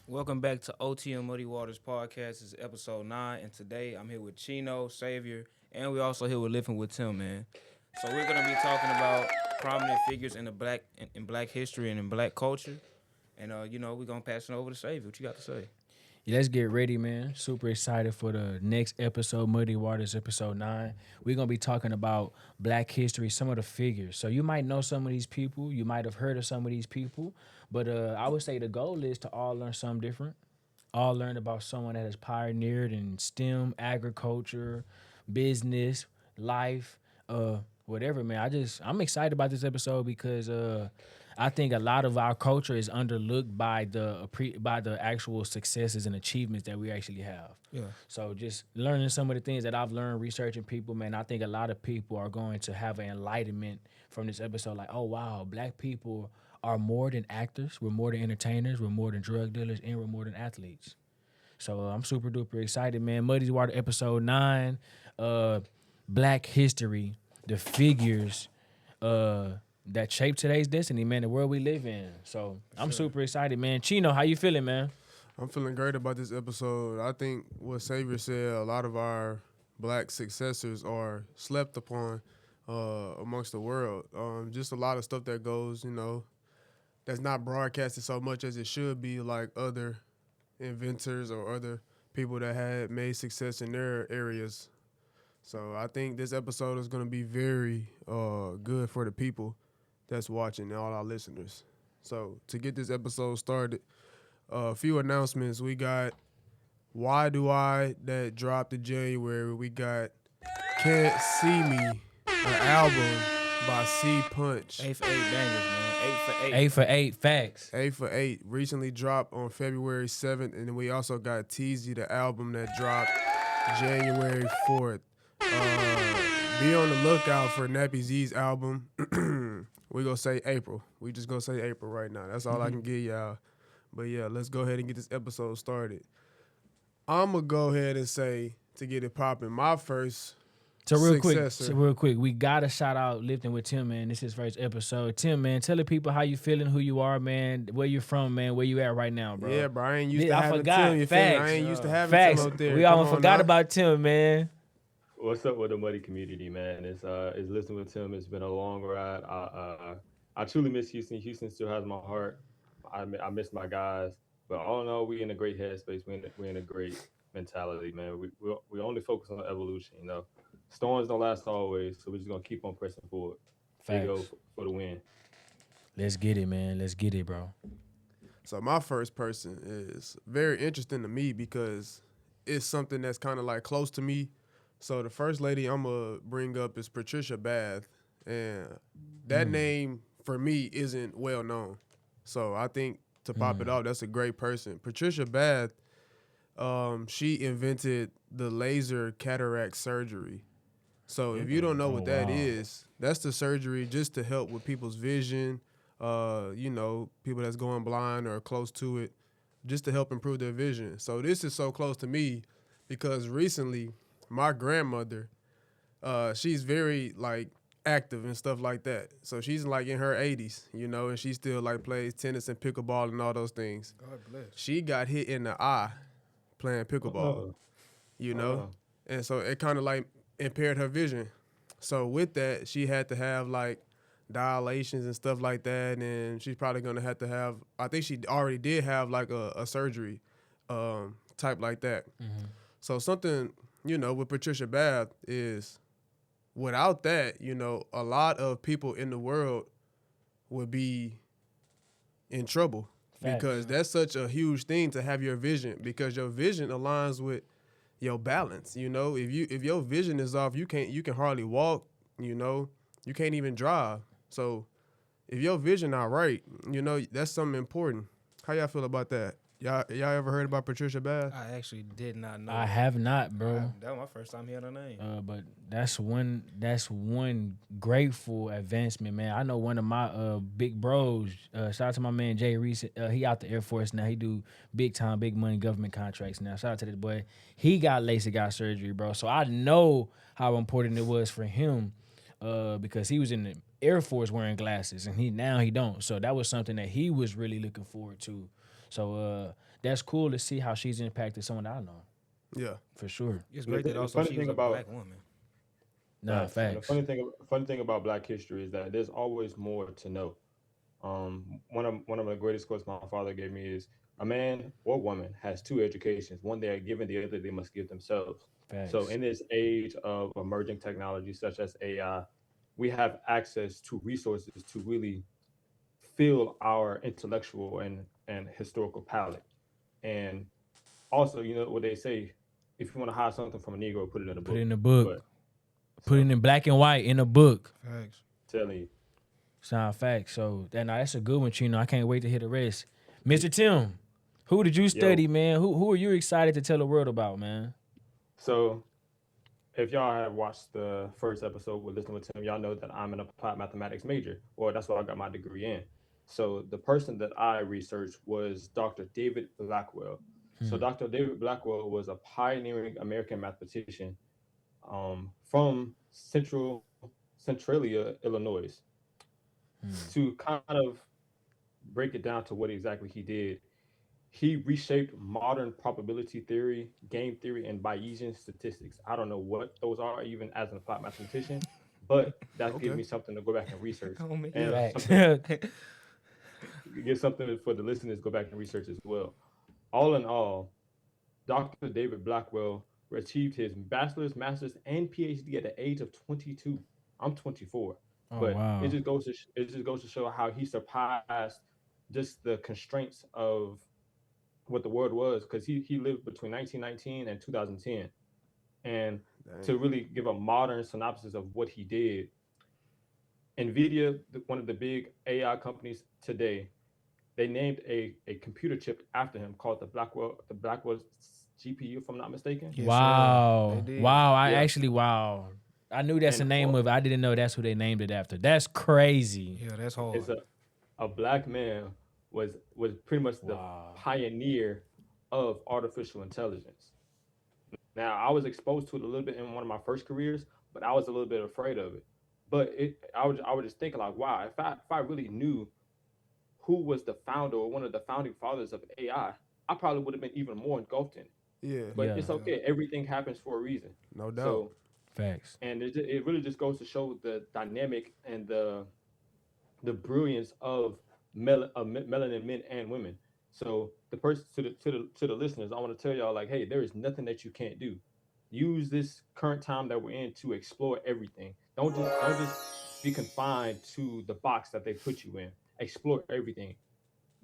Welcome back to OTM Muddy Waters Podcast. This is episode 9, and today I'm here with Chino, Savior, and we also here with Living with Tim, man. So we're gonna be talking about prominent figures in the black history and in black culture. And we're gonna pass it over to Savior. What you got to say? Yeah, let's get ready, man. Super excited for the next episode, Muddy Waters, episode 9. We're going to be talking about black history, some of the figures. So you might know some of these people. You might have heard of some of these people. But I would say the goal is to all learn something different. All learn about someone that has pioneered in STEM, agriculture, business, life, whatever, man. I'm excited about this episode because I think a lot of our culture is underlooked by the actual successes and achievements that we actually have. Yeah. So just learning some of the things that I've learned researching people, man, I think a lot of people are going to have an enlightenment from this episode. Like, oh wow, black people are more than actors, we're more than entertainers, we're more than drug dealers, and we're more than athletes. So I'm super duper excited, man. Muddy's Water episode 9, Black History, the figures that shape today's destiny, man, the world we live in. So I'm super excited, man. Chino, how you feeling, man? I'm feeling great about this episode. I think what Xavier said, a lot of our black successors are slept upon amongst the world. Just a lot of stuff that goes, that's not broadcasted so much as it should be, like other inventors or other people that had made success in their areas. So I think this episode is going to be very good for the people that's watching and all our listeners. So to get this episode started, a few announcements. We got Why Do I that dropped in January. We got Can't See Me, an album by C Punch. 8 for 8 bangers, man. 8 for 8. 8 for 8 facts. 8 for 8 recently dropped on February 7th. And then we also got Teasy, the album that dropped January 4th. Be on the lookout for Nappy Z's album. We gonna say April. We just gonna say April right now. That's all I can give y'all. But yeah, let's go ahead and get this episode started. I'm gonna go ahead and say, to get it popping, my first So real successor. quick, we gotta shout out Lifting with Tim, man. This is his first episode. Tim, man, tell the people how you feeling, who you are, man, where you from, man, where you at right now, bro. Yeah, bro, I ain't used to I having forgot. Tim. You feel me? I Facts. ain't used to having Facts. Tim out there. We Come almost on forgot now. about Tim, man. What's up with the Muddy community, man? It's listening with Tim. It's been a long ride. I truly miss Houston. Houston still has my heart. I miss my guys, but all in all, we in a great headspace. We in a great mentality, man. We only focus on evolution. Storms don't last always, so we're just gonna keep on pressing forward. Big O Facts. for the win. Let's get it, man. Let's get it, bro. So my first person is very interesting to me because it's something that's kind of like close to me. So the first lady I'm gonna bring up is Patricia Bath, and that name for me isn't well known. So I think to pop it off, that's a great person. Patricia Bath, she invented the laser cataract surgery. So if you don't know what that is, that's the surgery just to help with people's vision. People that's going blind or close to it, just to help improve their vision. So this is so close to me because recently my grandmother, she's very like active and stuff like that. So she's like in her 80s, and she still like plays tennis and pickleball and all those things. God bless. She got hit in the eye playing pickleball, Oh. and so it kind of like impaired her vision. So with that, she had to have like dilations and stuff like that, and she's probably gonna have to have. I think she already did have like a surgery, type like that. So something with Patricia Bath is, without that, a lot of people in the world would be in trouble. Facts. Because that's such a huge thing to have your vision, because your vision aligns with your balance. If your vision is off, you can hardly walk. You can't even drive. So if your vision not right, that's something important. How y'all feel about that? Y'all ever heard about Patricia Bath? I actually did not know. I have not, bro. That was my first time hearing her name. But that's one grateful advancement, man. I know one of my big bros. Shout out to my man Jay Reese. He out the Air Force now. He do big time, big money government contracts now. Shout out to this boy. He got LASIK eye surgery, bro. So I know how important it was for him, because he was in the Air Force wearing glasses, and he don't. So that was something that he was really looking forward to. So that's cool to see how she's impacted someone I know Yeah. for sure. It's And great that the also funny she's thing a about black woman. Nah, And the facts. funny thing about Black history is that there's always more to know. One of the greatest quotes my father gave me is, "A man or woman has two educations. One they are given, the other they must give themselves." So Facts. in this age of emerging technology such as AI, we have access to resources to really fill our intellectual and historical palette. And also, you know what they say, if you want to hide something from a Negro, put it in a Put it book. in the book. But Put so it in black and white in a book. Facts. telling you, Sound facts. So that's a good one, Chino. I can't wait to hear the rest. Mr. Tim, who did you yo, study, man? Who are you excited to tell the world about, man? so if y'all have watched the first episode with Listening with Tim, y'all know that I'm an applied mathematics major, or that's what I got my degree in. So the person that I researched was Dr. David Blackwell. So Dr. David Blackwell was a pioneering American mathematician from Centralia, Illinois. To kind of break it down to what exactly he did, he reshaped modern probability theory, game theory, and Bayesian statistics. I don't know what those are, even as an applied mathematician, but that gives Okay. me something to go back and research, Homie. and Yeah. Facts. something get something for the listeners to go back and research as well. All in all, Dr. David Blackwell achieved his bachelor's, master's, and PhD at the age of 22. I'm 24, Oh but wow. it just goes to show how he surpassed just the constraints of what the word was, because he lived between 1919 and 2010. And to Dang. really give a modern synopsis of what he did, Nvidia, one of the big AI companies today, they named a computer chip after him called the Blackwell GPU, if I'm not mistaken. Yes, sir. They Wow. did. Wow. Yeah, Wow. I knew that's the and name of it. I didn't know that's who they named it after. That's crazy. Yeah, that's it's hard. a black man was pretty much the Wow. pioneer of artificial intelligence. Now, I was exposed to it a little bit in one of my first careers, but I was a little bit afraid of it. But I was just thinking like, wow, if I really knew who was the founder or one of the founding fathers of AI, I probably would have been even more engulfed in it. Yeah. But Yeah. it's okay. Everything happens for a reason. No doubt. So, Facts. and it really just goes to show the dynamic and the brilliance of melanin men and women. So the person to the listeners, I want to tell y'all like, hey, there is nothing that you can't do. Use this current time that we're in to explore everything. Don't just be confined to the box that they put you in. Explore everything.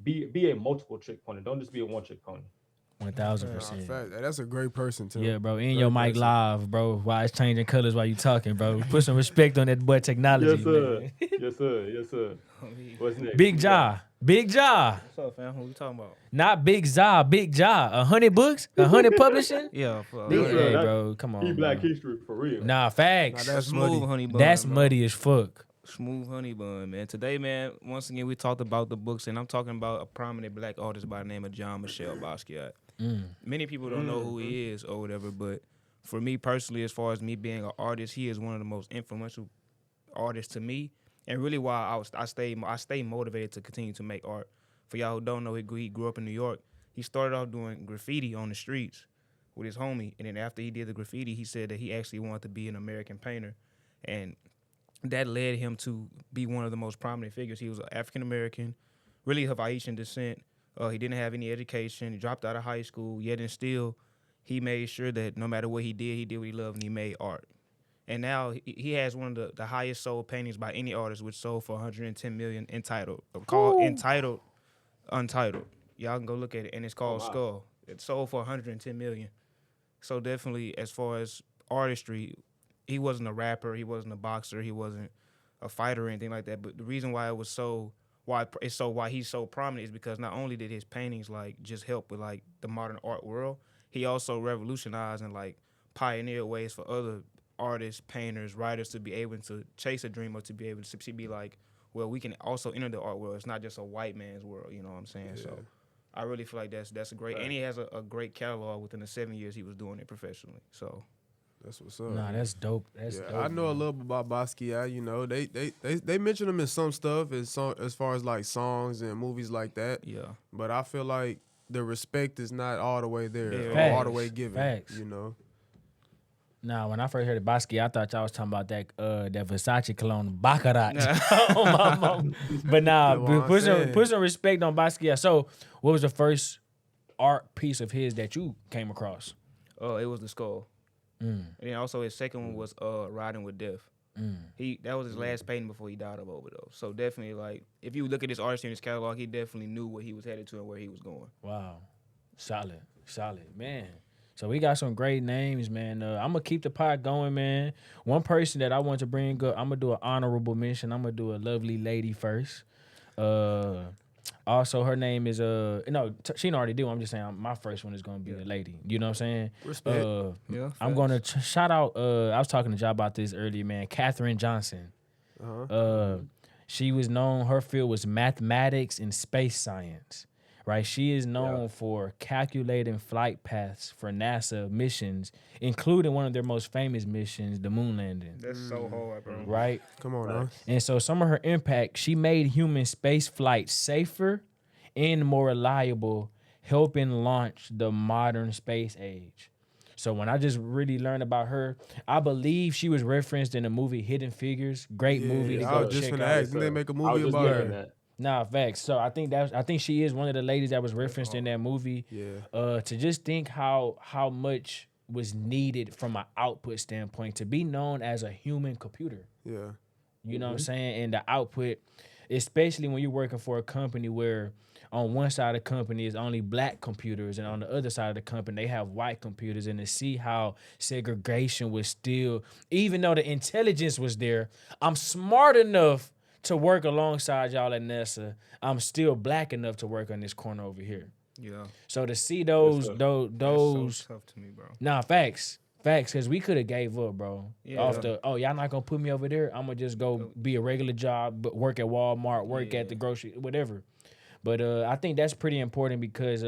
Be a multiple trick pony. Don't just be a one trick pony. One No thousand facts. Nah, percent. fact. That's a great person, Tim. Yeah, bro. In your Great mic person. live, bro. While it's changing colors while you talking, bro. Put some respect on that boy technology, Yes, sir. man. Yes, sir. Yes, sir. Homie. What's next? Big Who we got? Jaw. Big Jaw. What's up, fam? Who we talking about? Not Big Jaw. Big Jaw. 100 books? 100 publishing? Yeah, for Big, Yes, sir. hey, That bro. Come he on, Black bro. history for real. Nah, Now facts. a that's smooth muddy. honey bun. That's bro. muddy as fuck. Smooth honey bun, man. Today, man, once again, we talked about the books, and I'm talking about a prominent black artist by the name of John Michelle Basquiat. Many people don't know who he is or whatever, but for me personally, as far as me being an artist, he is one of the most influential artists to me, and really why I stay motivated to continue to make art. For y'all who don't know, he grew up in New York. He started off doing graffiti on the streets with his homie, and then after he did the graffiti, he said that he actually wanted to be an American painter, and that led him to be one of the most prominent figures. He was African American, really of Haitian descent. He didn't have any education. He dropped out of high school. Yet and still, he made sure that no matter what he did what he loved, and he made art. And now he has one of the highest sold paintings by any artist, which sold for 110 million. Entitled Untitled. Y'all can go look at it, and it's Oh called my. Skull. It sold for 110 million. So definitely, as far as artistry, he wasn't a rapper, he wasn't a boxer, he wasn't a fighter or anything like that. But the reason why why he's so prominent is because not only did his paintings like just help with like the modern art world, he also revolutionized and like pioneered ways for other artists, painters, writers to be able to chase a dream or to be able to be like, well, we can also enter the art world. It's not just a white man's world. You know what I'm saying? Yeah. So I really feel like that's a great, and he has a great catalog within the 7 years he was doing it professionally. So That's what's up. Nah, that's dope. That's Yeah, dope. I know a man. little bit about Basquiat. You know, they mention him in some stuff as far as like songs and movies like that. Yeah. But I feel like the respect is not all the way there, Yeah. or all the Facts. way given. Facts. You know, Nah, when I first heard of Basquiat, I thought y'all was talking about that Versace cologne Baccarat on my mom. But nah, That's what I'm put saying. some respect on Basquiat. So, what was the first art piece of his that you came across? It was The Skull. And then also his second one was Riding with Death. That was his last painting before he died of overdose. So definitely, like, if you look at this artist in his catalog, he definitely knew what he was headed to and where he was going. Wow, solid, man. So we got some great names, man. I'm gonna keep the pot going, man. One person that I want to bring up, I'm gonna do an honorable mention. I'm gonna do a lovely lady first. Also, her name is she already do. I'm just saying my first one is gonna be a lady. You know what I'm saying? Respect. Yeah, I'm gonna shout out. I was talking to Job about this earlier, man. Katherine Johnson. She was known. Her field was mathematics and space science. Right, she is known for calculating flight paths for NASA missions, including one of their most famous missions, the moon landing. That's so hard, bro. Right, Come on, now. and so some of her impact, she made human space flight safer and more reliable, helping launch the modern space age. So when I just really learned about her, I believe she was referenced in the movie Hidden Figures. Great movie to I go was just check gonna out. ask. Didn't they make a I was movie just about getting her? that. Nah, facts. So I think she is one of the ladies that was referenced in that movie. Yeah. To just think how much was needed from an output standpoint to be known as a human computer. Yeah. You know what I'm saying? And the output, especially when you're working for a company where on one side of the company is only black computers and on the other side of the company they have white computers, and to see how segregation was still, even though the intelligence was there, I'm smart enough to work alongside y'all at NASA. I'm still black enough to work on this corner over here. Yeah. So to see those That's so tough to me, bro. nah, facts, because we could have gave up, bro. Yeah. Off the y'all not gonna put me over there. I'm gonna just go be a regular job, but work at Walmart, work at the grocery, whatever. But I think that's pretty important because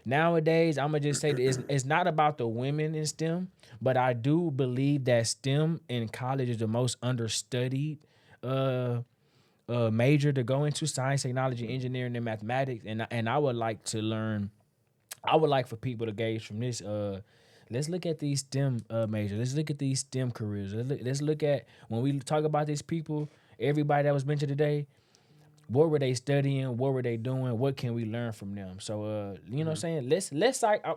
nowadays I'm gonna just say that it's not about the women in STEM, but I do believe that STEM in college is the most understudied major to go into: science, technology, engineering, and mathematics. And I would like to learn. I would like for people to gauge from this. Let's look at these STEM majors. Let's look at these STEM careers. Let's look at when we talk about these people. Everybody that was mentioned today. What were they studying? What were they doing? What can we learn from them? So, you know what I'm saying? Let's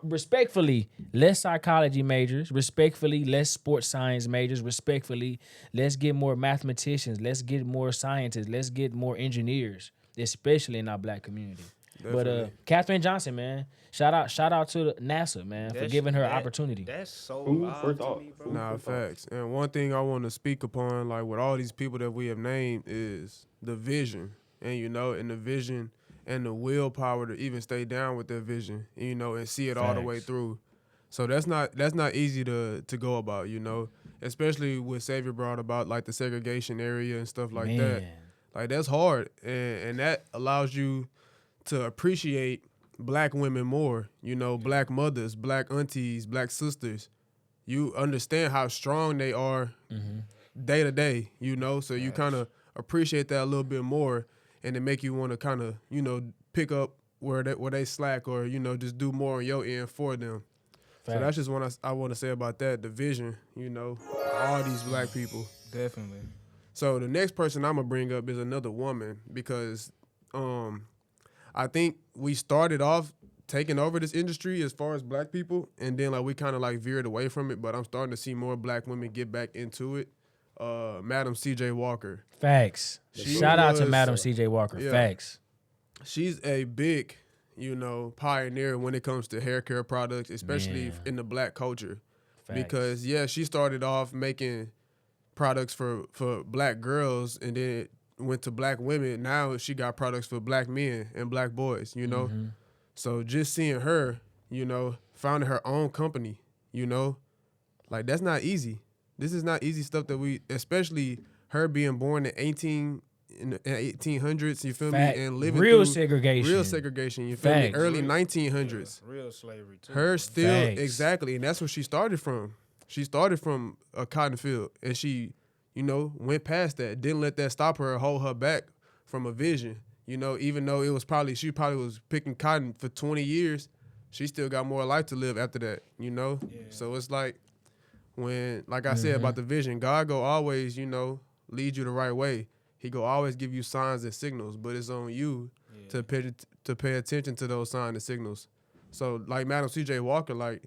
respectfully, less psychology majors. Respectfully, less sports science majors. Respectfully, let's get more mathematicians. Let's get more scientists. Let's get more engineers, especially in our black community. Definitely. But Katherine Johnson, man, shout out to NASA, man, for giving her opportunity. That's so Who wild first to off? me, bro. Nah, facts. And one thing I want to speak upon, like with all these people that we have named, is the vision. And and the vision and the willpower to even stay down with their vision, and see it all the way Facts. through. So that's not easy to go about, especially what Xavier brought about, like the segregation area and stuff like that. Man. Like that's hard, and that allows you to appreciate black women more. Black mothers, black aunties, black sisters. You understand how strong they are day to day. So you kind of appreciate that a little bit more. And it make you want to kind of, pick up where they slack, or just do more on your end for them. Facts. So that's just what I want to say about that. The vision, all these black people. Definitely. So the next person I'm gonna bring up is another woman, because I think we started off taking over this industry as far as black people, and then we kind of veered away from it. But I'm starting to see more black women get back into it. Madam C.J. Walker. Facts. Shout out to Madam C.J. Walker. Yeah. Facts. She's a big, pioneer when it comes to hair care products, especially Man. in the black culture. Facts. Because, she started off making products for black girls, and then it went to black women. Now she got products for black men and black boys, So just seeing her, founding her own company, that's not easy. This is not easy stuff that especially her being born in the 1800s, you feel Fact. me, and living Real through segregation. real segregation, you feel me, Facts. early 1900s. Real slavery too. Her still Facts. exactly, and that's where she started from. She started from a cotton field, and she, went past that. Didn't let that stop her or hold her back from a vision. Even though she probably was picking cotton for 20 years, she still got more life to live after that. Yeah. So it's like like I said about the vision, God go always, lead you the right way. He go always give you signs and signals, but it's on you to pay attention to those signs and signals. So like Madam C.J. Walker, like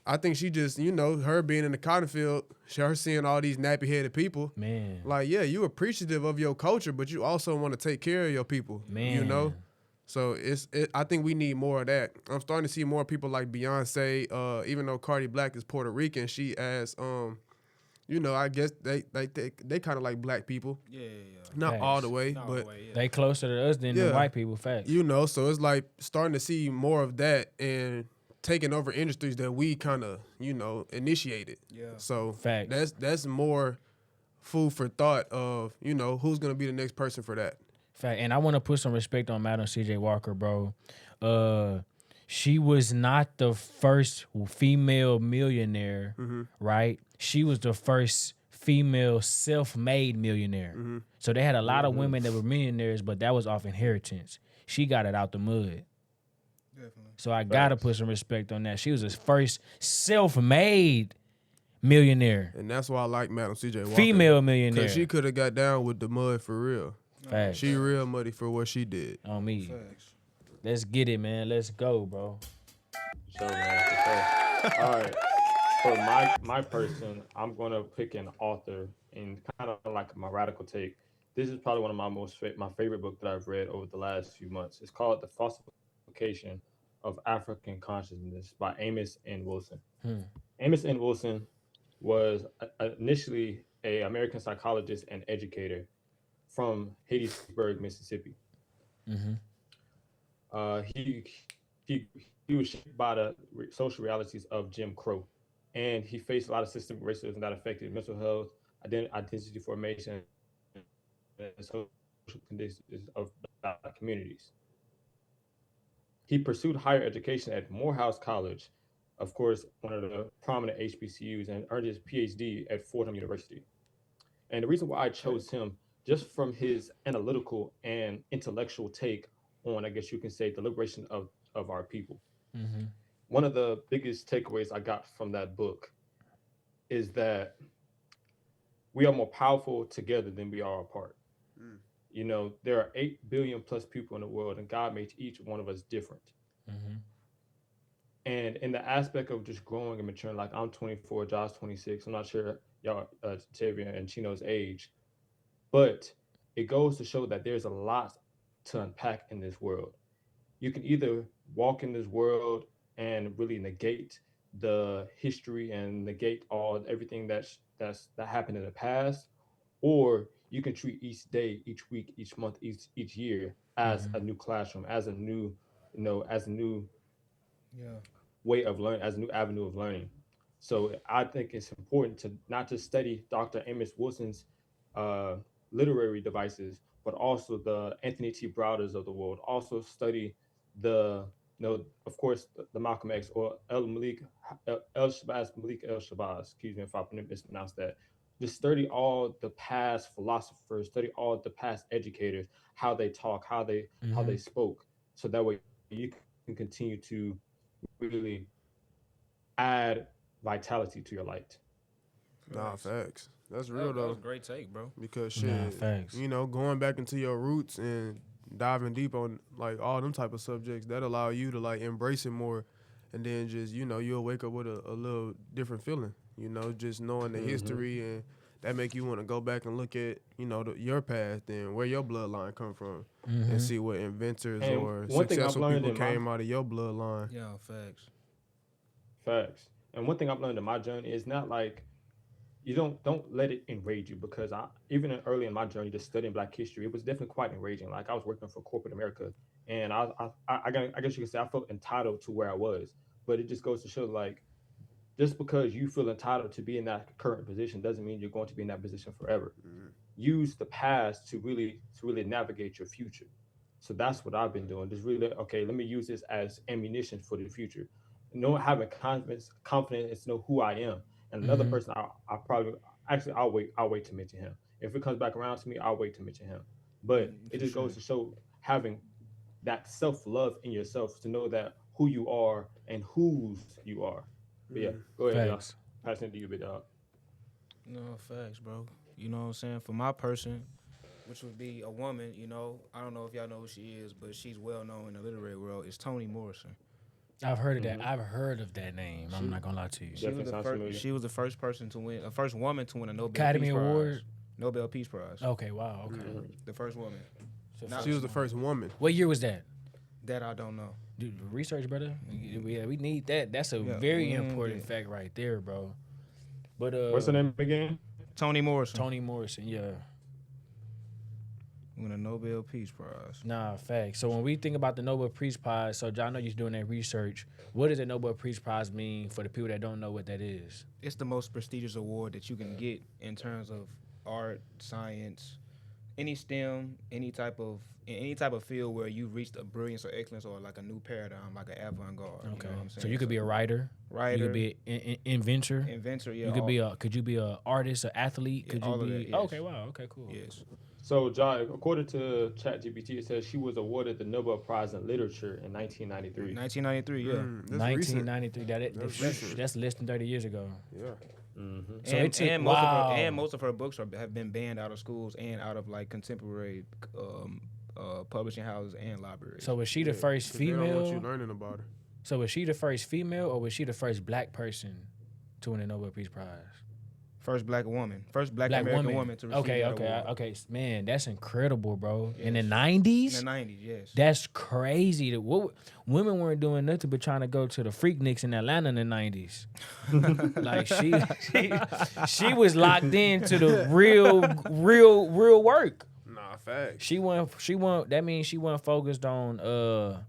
I think she just, her being in the cotton field, her seeing all these nappy-headed people. Man. Like, yeah, you appreciative of your culture, but you also want to take care of your people. Man. So I think we need more of that. I'm starting to see more people like Beyonce. Even though Cardi Black is Puerto Rican, she as I guess they kind of like black people. Yeah. Not Facts. all the way, Not all the but way, yeah. They closer to us than the Yeah. white people. Facts. so it's like starting to see more of that and taking over industries that we kind of initiated. Yeah. So Facts. that's more food for thought of who's gonna be the next person for that. Fact. And I want to put some respect on Madam C.J. Walker, bro. She was not the first female millionaire, right? She was the first female self-made millionaire. So they had a lot of women that were millionaires, but that was off inheritance. She got it out the mud. Definitely. So I gotta put some respect on that. She was the first self-made millionaire, And that's why I like Madam C.J. Walker. female millionaire. Because she could have got down with the mud for real. Facts. She real muddy for what she did. On me. Facts. Let's get it, man. Let's go, bro. So, man, for sure. All right. For my person, I'm gonna pick an author and kind of like my radical take. This is probably one of my favorite book that I've read over the last few months. It's called The Falsification of African Consciousness by Amos N. Wilson. Amos N. Wilson was initially an American psychologist and educator from Hattiesburg, Mississippi. He was shaped by the social realities of Jim Crow, and he faced a lot of systemic racism that affected mental health, identity formation, and social conditions of Black communities. He pursued higher education at Morehouse College, of course, one of the prominent HBCUs, and earned his PhD at Fordham University. And the reason why I chose him, just from his analytical and intellectual take on, I guess you can say, the liberation of our people. One of the biggest takeaways I got from that book is that we are more powerful together than we are apart. There are 8 billion plus people in the world, and God made each one of us different. And in the aspect of just growing and maturing, like I'm 24, Josh 26, I'm not sure y'all, Tavia and Chino's age, but it goes to show that there's a lot to unpack in this world. You can either walk in this world and really negate the history and negate everything that happened in the past, or you can treat each day, each week, each month, each year as a new classroom, as a new, as a new way of learning, as a new avenue of learning. So I think it's important to not just study Dr. Amos Wilson's literary devices, but also the Anthony T. Browders of the world. Also study the, of course, the Malcolm X or Malik El Shabazz, excuse me if I mispronounced that. Just study all the past philosophers, study all the past educators, how they talk, how they spoke, so that way you can continue to really add vitality to your light. Nah, facts. That's real That though. was a great take, bro. Because shit, facts. going back into your roots and diving deep on like all them type of subjects that allow you to like embrace it more, and then just you'll wake up with a little different feeling. Just knowing the history, and that make you want to go back and look at your past and where your bloodline come from, and see what inventors And or one thing I've successful learned people in came out of your bloodline. Yeah, facts. Facts. And one thing I've learned in my journey is not like you don't let it enrage you, because even early in my journey, just studying Black history, it was definitely quite enraging. Like I was working for corporate America, and I guess you can say I felt entitled to where I was. But it just goes to show, like, just because you feel entitled to be in that current position doesn't mean you're going to be in that position forever. Use the past to really navigate your future. So that's what I've been doing. Just really, okay, let me use this as ammunition for the future. having confidence to know who I am. And another person, I probably actually I'll wait to mention him. If it comes back around to me, I'll wait to mention him. But it For just sure. goes to show having that self love in yourself to know that who you are and whose you are. But yeah, go ahead, Josh. Facts. Passing it to you, big dog. No, facts, bro. You know what I'm saying? For my person, which would be a woman, you know, I don't know if y'all know who she is, but she's well known in the literary world, is Toni Morrison. I've heard of that. I've heard of that name. I'm not gonna lie to you. Definitely sounds familiar. She was the first person to win, the first woman to win a Nobel Academy Peace Award? Prize. Nobel Peace Prize. Okay, wow. Okay. The first woman. She was the first woman. What year was that? That I don't know. Dude, research, brother. Yeah, we need that. That's a Yeah. very important fact right there, bro. But What's her name again? Toni Morrison. Toni Morrison, yeah. Win a Nobel Peace Prize. Nah, facts. So when we think about the Nobel Peace Prize, so John, I know you're doing that research. What does the Nobel Peace Prize mean for the people that don't know what that is? It's the most prestigious award that you can get in terms of art, science, any STEM, any type of field where you've reached a brilliance or excellence or like a new paradigm, like an avant-garde. Okay. You know what I'm saying? So you could be a writer. writer, You could be an inventor. inventor. Yeah, You could be a. Could you be a artist, an athlete? Yeah, Could all you of be? that, yes. Okay. Wow. Okay. Cool. yes. So, John, according to ChatGPT, it says she was awarded the Nobel Prize in Literature in 1993. 1993. Yeah. That's recent. 1993. recent. That's less than 30 years ago. Yeah. So and, it took- and wow. most of her books have been banned out of schools and out of like contemporary publishing houses and libraries. So was she the first 'Cause they don't want you female? learning about her. So was she the first female, or was she the first black person to win a Nobel Peace Prize? First black American woman to receive Okay. that Okay. award. Okay. Man, that's incredible, bro. In the Yes. 90s. In the 90s, yes. That's crazy. Women weren't doing nothing but trying to go to the Freakniks in Atlanta in the 90s. Like she was locked into the real work. Nah, facts. She wasn't that means she wasn't focused on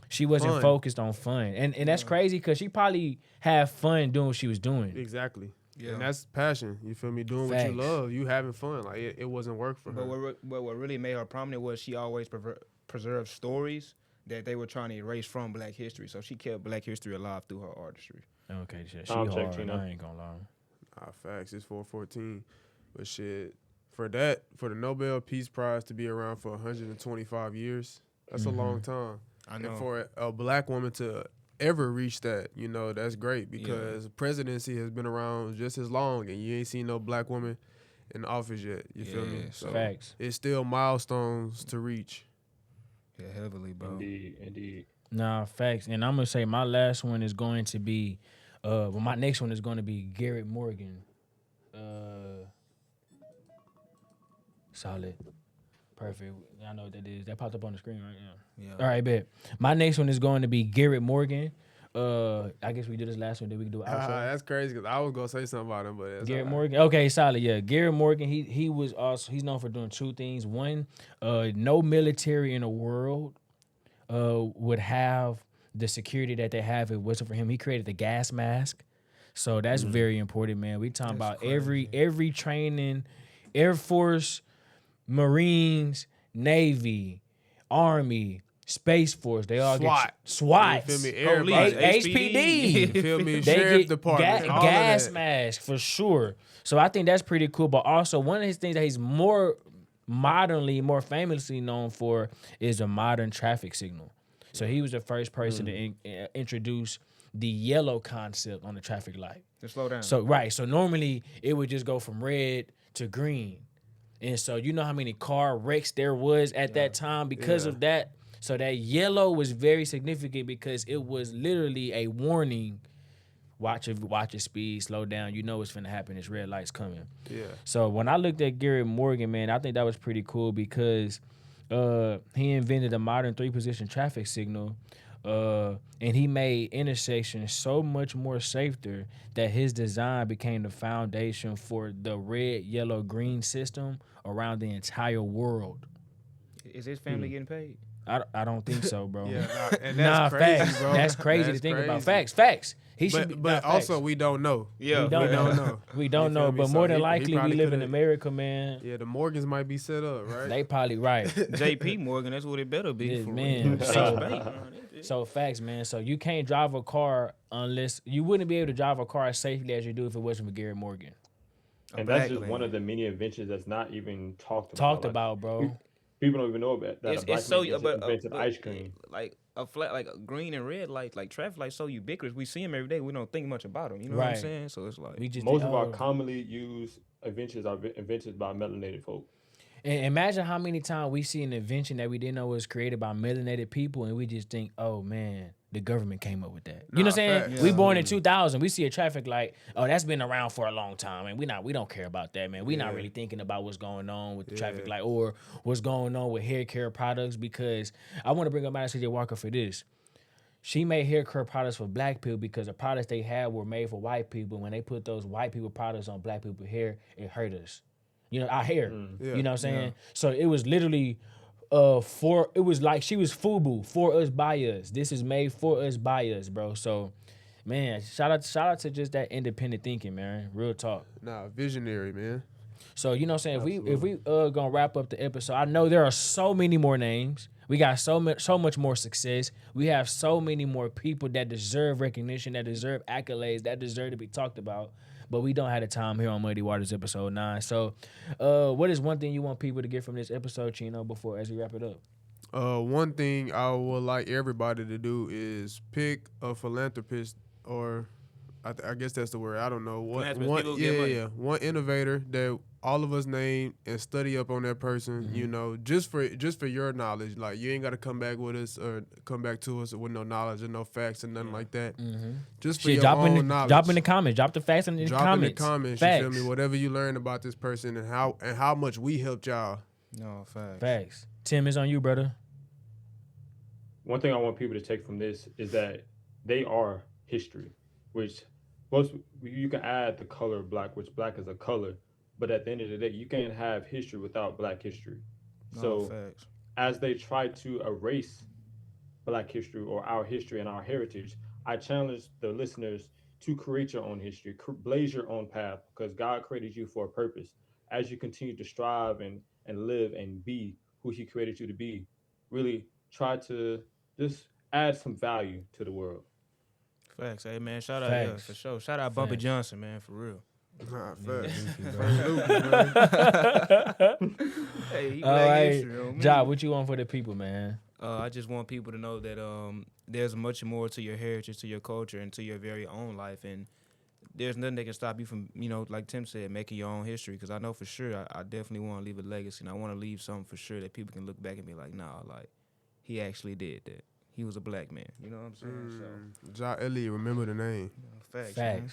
she wasn't Fun. focused on fun. And that's crazy because she probably had fun doing what she was doing. Exactly. Yeah. And that's passion. You feel me? Doing what Facts. you love. You having fun. Like it wasn't work for But her. what really made her prominent was she always preserved stories that they were trying to erase from Black history. So she kept Black history alive through her artistry. Okay, shit. She I'll hard. check, Tina. I ain't gonna lie. Nah, facts. It's 414. But shit, for the Nobel Peace Prize to be around for 125 years, that's a long time. I know. And for a black woman to ever reach that, that's great because presidency has been around just as long and you ain't seen no black woman in office yet. You feel me? Yeah, So Facts. it's still milestones to reach. Yeah, heavily, bro. Indeed. Nah, facts. And I'm gonna say my last one is going to be my next one is going to be Garrett Morgan. Solid. Perfect. I know what that is. That popped up on the screen right now. Yeah. All right, bet. My next one is going to be Garrett Morgan. I guess we did this last one. Then we can do it outro. That's crazy because I was gonna say something about him, but it's Garrett all right. Morgan. Okay, solid. Yeah, Garrett Morgan. He was also he's known for doing two things. One, no military in the world would have the security that they have if it wasn't for him. He created the gas mask, so that's very important, man. We talking That's about every training, Air Force, Marines, Navy, Army, Space Force. They all SWAT. get SWAT. You feel me? Police, Everybody. HPD. You feel me? They Sheriff get Department. all of gas that. mask for sure. So I think that's pretty cool. But also one of his things that he's more famously known for is a modern traffic signal. So he was the first person to introduce the yellow concept on the traffic light. To slow down. So so normally it would just go from red to green. And so you know how many car wrecks there was at that time because of that. So that yellow was very significant because it was literally a warning. Watch your speed, slow down. You know what's finna happen. It's red lights coming. Yeah. So when I looked at Garrett Morgan, man, I think that was pretty cool because he invented a modern 3-position traffic signal. And he made intersections so much more safer that his design became the foundation for the red, yellow, green system around the entire world. Is his family getting paid? I don't think so, bro. Yeah, and that's crazy, facts. bro. That's crazy That's to think about. crazy. Facts. He should be, But nah, also facts. we don't know. Yeah. we don't know. We don't You feel know, me? but So more than he likely we probably live in coulda- America, man. Yeah, the Morgans might be set up, right? They probably right. JP Morgan, that's what it better be. Yeah, for man. real. So- So facts, man. So you can't drive a car unless you wouldn't be able to drive a car as safely as you do if it wasn't for Gary Morgan. And that's just one of the many inventions that's not even talked about. Talked Like, about, bro. people don't even know about that. It's A black so man just invented ice cream. like a flat like a green and red lights, like traffic lights, so ubiquitous. We see them every day. We don't think much about them. You know what I'm Right. saying? So it's like We just Most of our commonly used inventions are invented by melanated folk. And imagine how many times we see an invention that we didn't know was created by melanated people, and we just think, "Oh man, the government came up with that." You know what I'm saying? facts. We born in 2000. We see a traffic light. Oh, that's been around for a long time, and we don't care about that, man. We not really thinking about what's going on with the traffic light or what's going on with hair care products. Because I want to bring up Madison J. Walker for this. She made hair care products for black people because the products they had were made for white people. When they put those white people products on black people's hair, it hurt us. You know, our hair. Yeah. You know what I'm saying? So it was literally it was like she was FUBU, for us by us. This is made for us by us, bro. So man, shout out to just that independent thinking, man. Real talk. Nah, visionary, man. So you know what I'm saying? If we gonna wrap up the episode, I know there are so many more names. We got so much more success. We have so many more people that deserve recognition, that deserve accolades, that deserve to be talked about. But we don't have the time here on Muddy Waters episode 9. So what is one thing you want people to get from this episode, Chino, before as we wrap it up? One thing I would like everybody to do is pick a philanthropist, or I guess that's the word. I don't know one innovator that all of us name and study up on that person. Mm-hmm. You know, just for your knowledge. Like you ain't got to come back with us or come back to us with no knowledge and no facts and nothing like that. Just for your own knowledge. Drop in the comments. Drop the facts in the comments. Drop in the comments. Facts. You feel me? Whatever you learn about this person and how much we helped y'all. no facts. Facts. Tim, is on you, brother. One thing I want people to take from this is that they are history, which you can add the color black, which black is a color, but at the end of the day, you can't have history without black history. So facts. as they try to erase black history or our history and our heritage, I challenge the listeners to create your own history, blaze your own path, because God created you for a purpose. As you continue to strive and live and be who he created you to be, really try to just add some value to the world. Facts. Hey man, shout out Facts. for sure. Shout out Bumpy Johnson, man, for real. Nah, facts. Hey, he All black right, history, on me. Ja, what you want for the people, man? I just want people to know that there's much more to your heritage, to your culture, and to your very own life. And there's nothing that can stop you from, like Tim said, making your own history. Because I know for sure I definitely want to leave a legacy. And I want to leave something for sure that people can look back and be like, nah, like, he actually did that. He was a black man. You know what I'm saying? So, Ja Elliott, remember the name. facts. Man.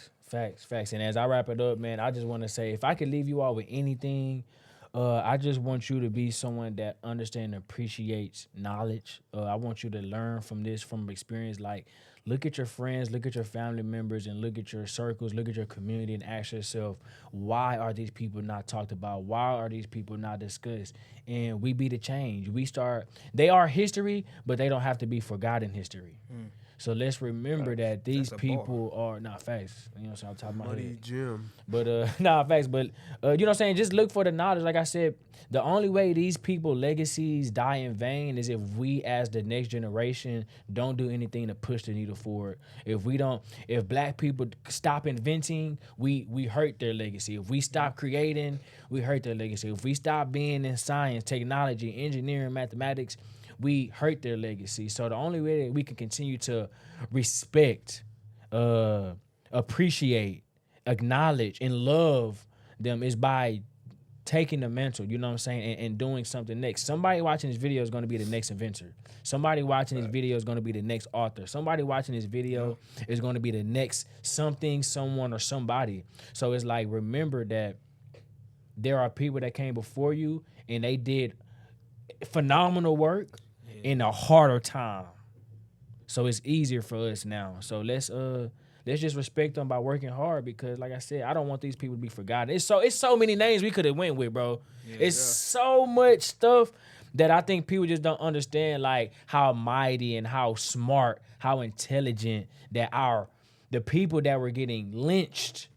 Facts. And as I wrap it up, man, I just want to say, if I could leave you all with anything, I just want you to be someone that understands and appreciates knowledge. I want you to learn from this, from experience. Like, look at your friends, look at your family members, and look at your circles, look at your community, and ask yourself, why are these people not talked about? Why are these people not discussed? And we be the change. They are history, but they don't have to be forgotten history. So let's remember that these people are not facts. You know what I'm talking about? Muddy Jim. But facts. But you know what I'm saying? Just look for the knowledge. Like I said, the only way these people legacies die in vain is if we, as the next generation, don't do anything to push the needle forward. If black people stop inventing, we hurt their legacy. If we stop creating, we hurt their legacy. If we stop being in science, technology, engineering, mathematics, we hurt their legacy. So the only way that we can continue to respect, appreciate, acknowledge, and love them is by taking the mental, you know what I'm saying, and doing something next. Somebody watching this video is going to be the next inventor. Somebody watching this video is going to be the next author. Somebody watching this video is going to be the next something, someone, or somebody. So it's like, remember that there are people that came before you and they did phenomenal work in a harder time. So it's easier for us now. So let's just respect them by working hard, because like I said, I don't want these people to be forgotten. It's so many names we could have went with, bro. So much stuff that I think people just don't understand, like how mighty and how smart, how intelligent that the people that were getting lynched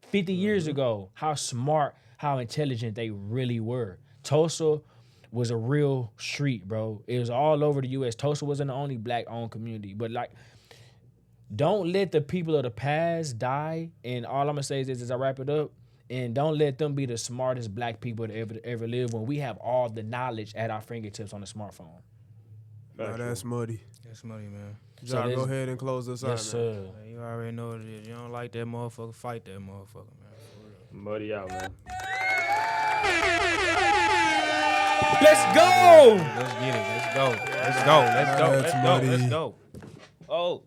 50 years ago, how smart, how intelligent they really were. Tulsa was a real street, bro. It was all over the U.S. Tulsa wasn't the only black-owned community, but like, don't let the people of the past die. And all I'm gonna say is this as I wrap it up, and don't let them be the smartest black people to ever live when we have all the knowledge at our fingertips on the smartphone. Nah, that's muddy. That's money, man. Ja, go ahead and close us out, Yes, man. sir. Man, you already know what it is. You don't like that motherfucker, fight that motherfucker, man. For real. Muddy out, man. Let's go. Let's get it. Let's go. Let's go. Let's go. Let's go. Let's go. Oh.